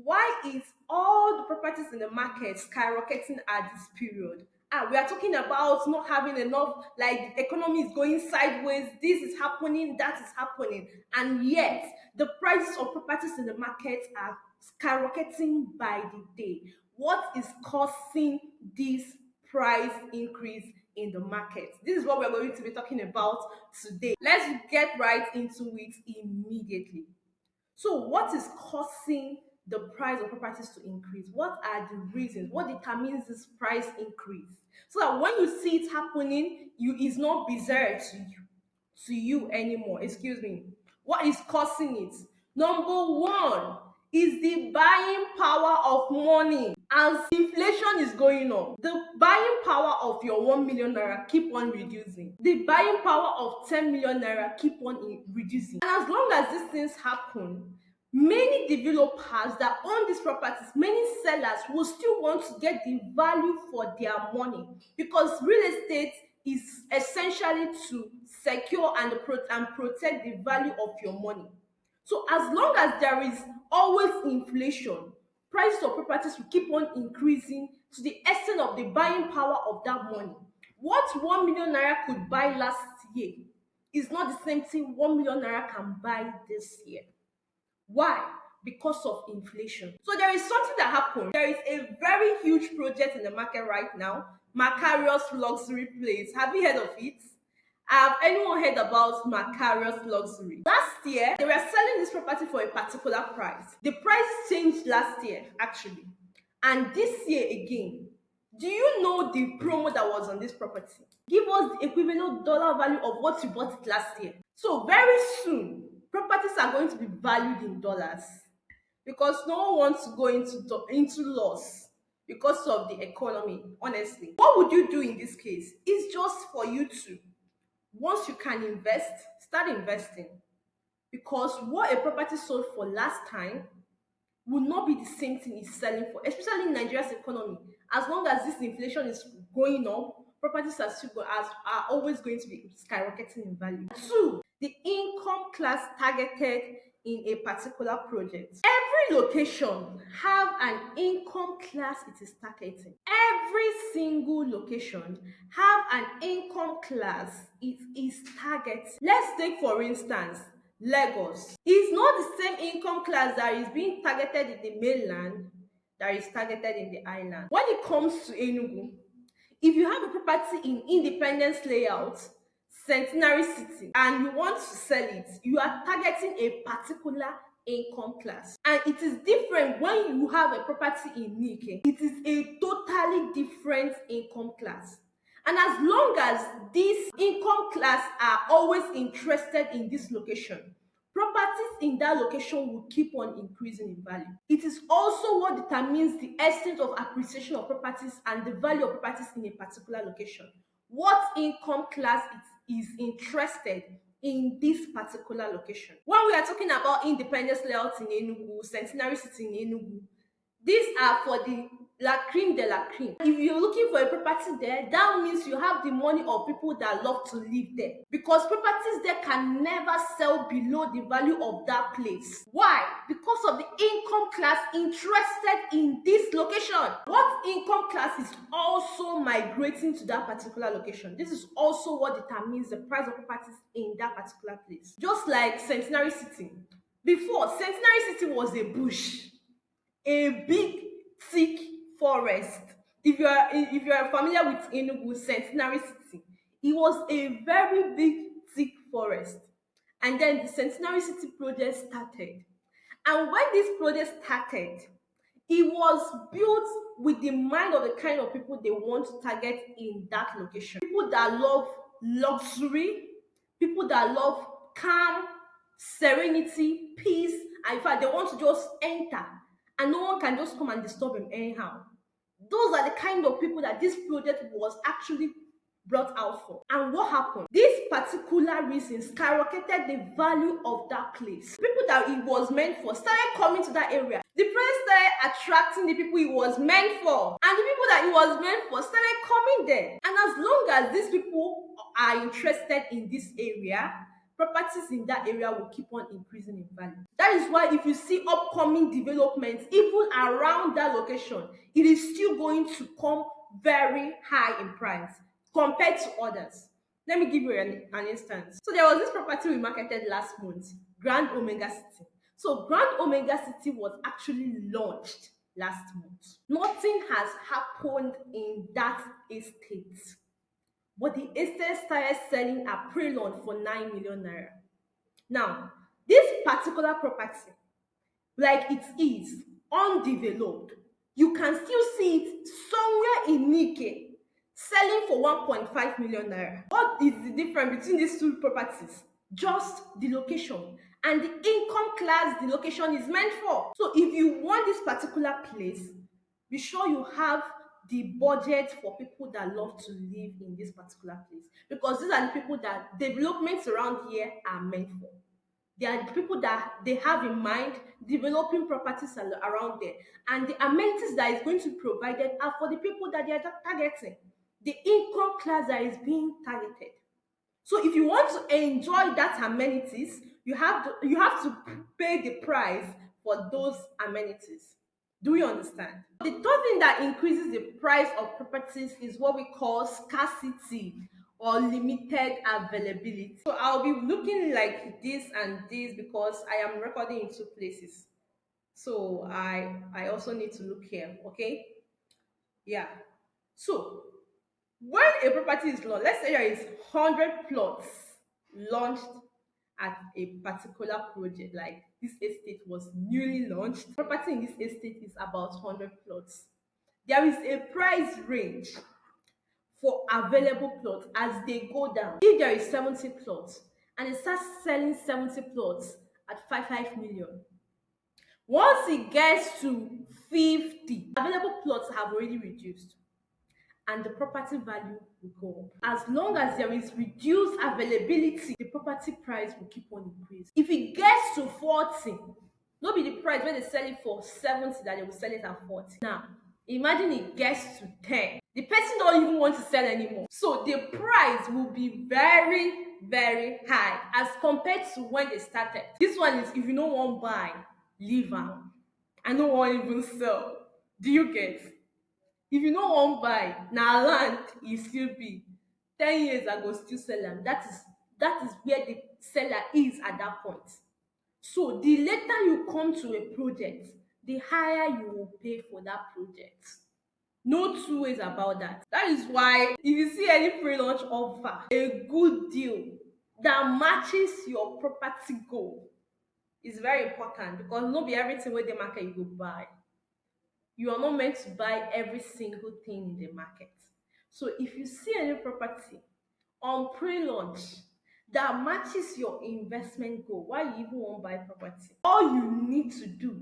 Why is all the properties in the market skyrocketing at this period? And we are talking about not having enough, like the economy is going sideways, this is happening, that is happening, and yet the prices of properties in the market are skyrocketing by the day. What is causing this price increase in the market? This is what we're going to be talking about today. Let's get right into it immediately. So, what is causing the price of properties to increase? What are the reasons? What determines this price increase? So that when you see it happening, you is not bizarre to you anymore. Excuse me. What is causing it? Number one is the buying power of money. As inflation is going up, the buying power of your 1 million naira keep on reducing. The buying power of 10 million naira keep on reducing. And as long as these things happen, many developers that own these properties, many sellers will still want to get the value for their money, because real estate is essentially to secure and protect the value of your money. So as long as there is always inflation, prices of properties will keep on increasing to the extent of the buying power of that money. What 1 million naira could buy last year is not the same thing 1 million naira can buy this year. Why? Because of inflation. So there is something that happened. There is a very huge project in the market right now, Macarius Luxury Place. Have you heard of it? Have anyone heard about Macarius Luxury? Last year, they were selling this property for a particular price. The price changed last year, actually. And this year again, do you know the promo that was on this property? Give us the equivalent dollar value of what you bought it last year. So very soon, properties are going to be valued in dollars, because no one wants to go into loss because of the economy. Honestly, what would you do in this case? It's just for you to, once you can invest, start investing, because what a property sold for last time will not be the same thing it's selling for, especially in Nigeria's economy. As long as this inflation is going up, properties are always going to be skyrocketing in value. Two, the income class targeted in a particular project. Every location have an income class it is targeting. Every single location have an income class it is targeting. Let's take for instance Lagos. It's not the same income class that is being targeted in the mainland that is targeted in the island. When it comes to Enugu, if you have a property in Independence Layout, Centenary City, and you want to sell it, you are targeting a particular income class. And it is different when you have a property in Nike. It is a totally different income class. And as long as these income class are always interested in this location, properties in that location will keep on increasing in value. It is also what determines the extent of appreciation of properties and the value of properties in a particular location. What income class it is interested in this particular location. When we are talking about Independence Layout in Enugu, Centenary City in Enugu, these are for the la creme de la creme. If you're looking for a property there, that means you have the money of people that love to live there, because properties there can never sell below the value of that place. Why? Because of the income class interested in this location. What income class is also migrating to that particular location? This is also what determines the price of properties in that particular place. Just like Centenary City. Before, Centenary City was a bush, a big thick forest. If you are familiar with Enugu Centenary City, it was a very big thick forest. And then the Centenary City project started. And when this project started, it was built with the mind of the kind of people they want to target in that location. People that love luxury, people that love calm, serenity, peace, and in fact they want to just enter and no one can just come and disturb them anyhow. Those are the kind of people that this project was actually brought out for. And what happened? This particular reason skyrocketed the value of that place. People that it was meant for started coming to that area. The place started attracting the people it was meant for. And the people that it was meant for started coming there. And as long as these people are interested in this area, properties in that area will keep on increasing in value. That is why if you see upcoming developments even around that location, it is still going to come very high in price compared to others. Let me give you an instance. So there was this property we marketed last month, Grand Omega City. So Grand Omega City was actually launched last month. Nothing has happened in that estate, but the estate started selling at pre-launch for 9 million naira. Now, this particular property, like it is undeveloped, you can still see it somewhere in Nike selling for 1.5 million naira. What is the difference between these two properties? Just the location and the income class the location is meant for. So if you want this particular place, be sure you have the budget for people that love to live in this particular place, because these are the people that developments around here are meant for. They are the people that they have in mind developing properties around there, and the amenities that is going to be provided are for the people that they are targeting, the income class that is being targeted. So if you want to enjoy that amenities, you have to pay the price for those amenities. Do you understand? The third thing that increases the price of properties is what we call scarcity or limited availability. So I'll be looking like this and this because I am recording in two places. So I also need to look here, okay? Yeah. So when a property is launched, let's say there is 100 plots launched at a particular project, like this estate was newly launched. Property in this estate is about 100 plots. There is a price range for available plots as they go down. If there is 70 plots and it starts selling 70 plots at 5 million, once it gets to 50, available plots have already reduced and the property value will go up. As long as there is reduced availability, the property price will keep on increasing. If it gets to 40, no be the price when they sell it for 70 that they will sell it at 40. Now, imagine it gets to 10. The person don't even want to sell anymore. So the price will be very, very high as compared to when they started. This one is if you no wan buy, leave am. I no wan even sell. Do you get? If you no wan buy, na land e still be. 10 years I go still sell am. That is where the seller is at that point. So the later you come to a project, the higher you will pay for that project. No two ways about that. That is why if you see any pre-launch offer, a good deal that matches your property goal is very important, because no be everything wey dey market you go buy. You are not meant to buy every single thing in the market. So if you see any property on pre-launch that matches your investment goal, why you even wan buy property, all you need to do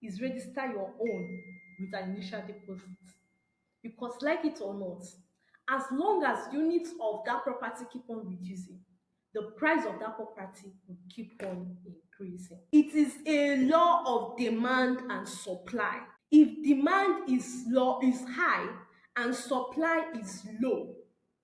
is register your own with an initial deposit. Because like it or not, as long as units of that property keep on reducing, the price of that property will keep on increasing. It is a law of demand and supply. If demand is high and supply is low,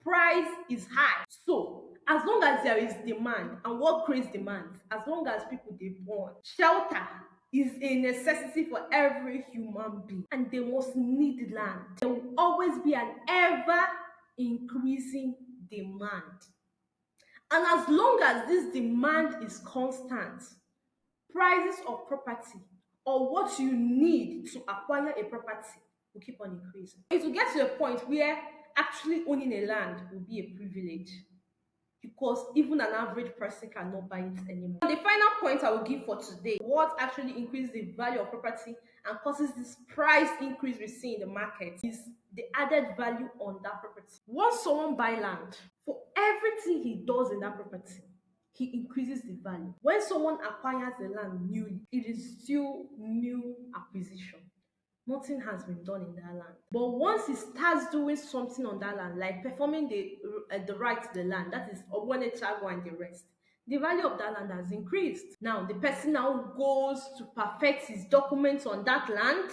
price is high. So as long as there is demand, and what creates demand? As long as people dey born, shelter is a necessity for every human being, and they must need land. There will always be an ever increasing demand, and as long as this demand is constant, prices of property or what you need to acquire a property will keep on increasing. It will get to a point where actually owning a land will be a privilege, because even an average person cannot buy it anymore. The final point I will give for today, what actually increases the value of property and causes this price increase we see in the market, is the added value on that property. Once someone buy land, for everything he does in that property, he increases the value. When someone acquires the land newly, it is still new acquisition. Nothing has been done in that land. But once he starts doing something on that land, like performing the right to the land, that is Obone Chago and the rest, the value of that land has increased. Now, the person now goes to perfect his documents on that land,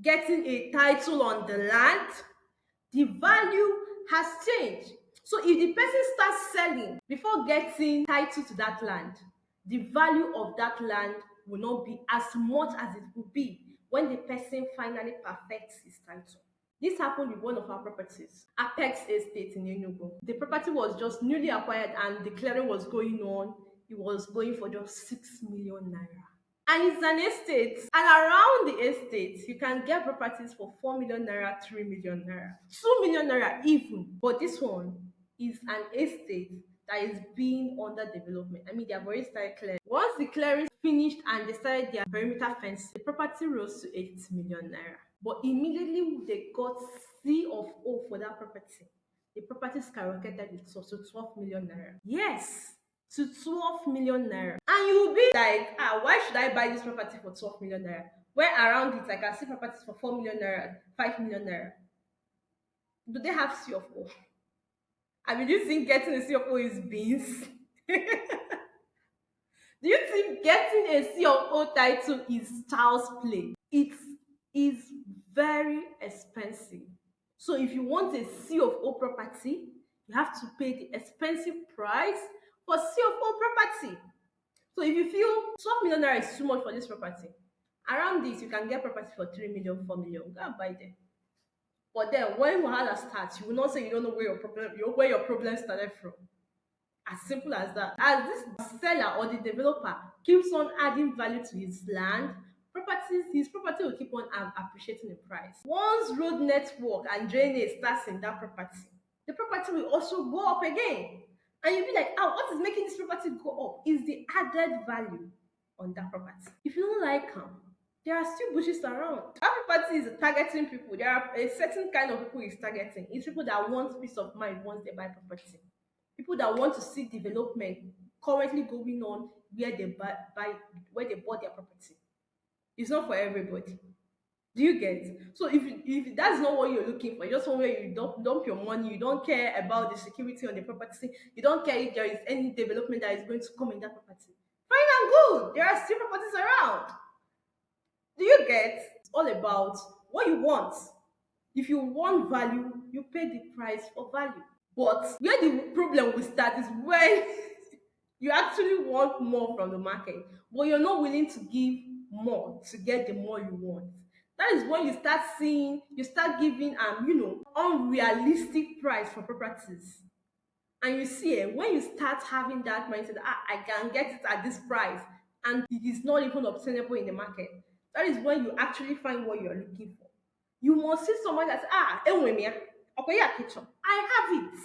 getting a title on the land, the value has changed. So if the person starts selling before getting title to that land, the value of that land will not be as much as it will be when the person finally perfects his title. This happened with one of our properties, Apex Estate in Enugu. The property was just newly acquired and the clearing was going on. It was going for just 6 million naira. And it's an estate. And around the estate, you can get properties for 4 million naira, 3 million naira, 2 million naira even. But this one is an estate that is being under development. I mean, they have already started clearing. Once the clearing finished and they started their perimeter fence, the property rose to 8 million naira. But immediately they got C of O for that property, the property skyrocketed to 12 million naira. Yes, to 12 million naira. And you will be like, why should I buy this property for 12 million naira? Where around it, I can see properties for 4 million naira, 5 million naira. Do they have C of O? I mean, do you think getting a C of O is beans? Do you think getting a C of O title is child's play? It is very expensive. So if you want a C of O property, you have to pay the expensive price for C of O property. So if you feel 12 million naira is too much for this property, around this you can get property for 3 million, 4 million. Go and buy them. But then when wahala starts, you will not say you don't know where your problem started from. As simple as that. As this seller or the developer keeps on adding value to his land, his property will keep on appreciating in price. Once road network and drainage starts in that property, the property will also go up again. And you'll be like, what is making this property go up? Is the added value on that property. If you don't like them, there are still bushes around. That property is targeting people. There are a certain kind of people it's targeting. It's people that want peace of mind once they buy property. People that want to see development currently going on where they where they bought their property. It's not for everybody. Do you get? So if that's not what you're looking for, just somewhere you dump your money, you don't care about the security on the property, you don't care if there is any development that is going to come in that property. Fine and good. There are still properties around. Do you get? It's all about what you want. If you want value, you pay the price for value. But where the problem will start is when you actually want more from the market, but you're not willing to give more to get the more you want. That is when you start giving unrealistic price for properties. And you see, when you start having that mindset, I can get it at this price, and it is not even obtainable in the market, that is when you actually find what you're looking for. You must see someone that says, okay, yeah, kitchen, I have it.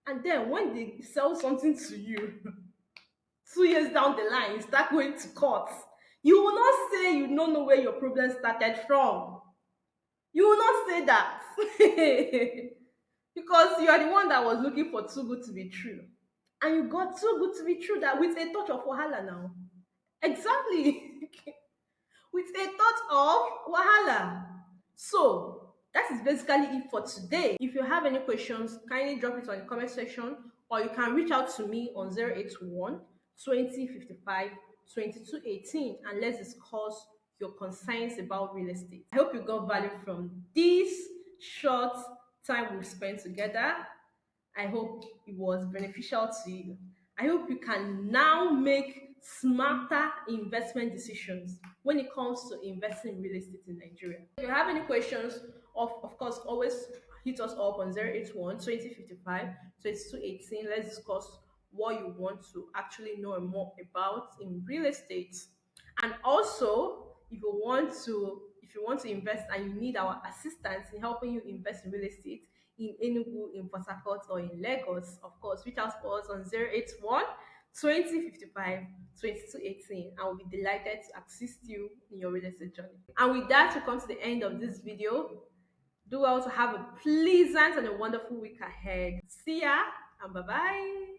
And then when they sell something to you, 2 years down the line, you start going to court. You will not say you don't know where your problem started from. You will not say that. Because you are the one that was looking for too good to be true. And you got too good to be true that with a touch of wahala now. Exactly. With a touch of wahala. So that is basically it for today. If you have any questions, kindly drop it on the comment section, or you can reach out to me on 081 2055 2218 and let's discuss your concerns about real estate. I hope you got value from this short time we've spent together. I hope it was beneficial to you. I hope you can now make smarter investment decisions when it comes to investing in real estate in Nigeria. If you have any questions, of course, always hit us up on 081 2055 2218. Let's discuss what you want to actually know more about in real estate. And also, if you want to invest and you need our assistance in helping you invest in real estate in Enugu, in Port Harcourt, or in Lagos, of course, reach out to us on 081 2055 2218. I will be delighted to assist you in your real estate journey. And with that, we come to the end of this video. Do well to have a pleasant and a wonderful week ahead. See ya and bye bye.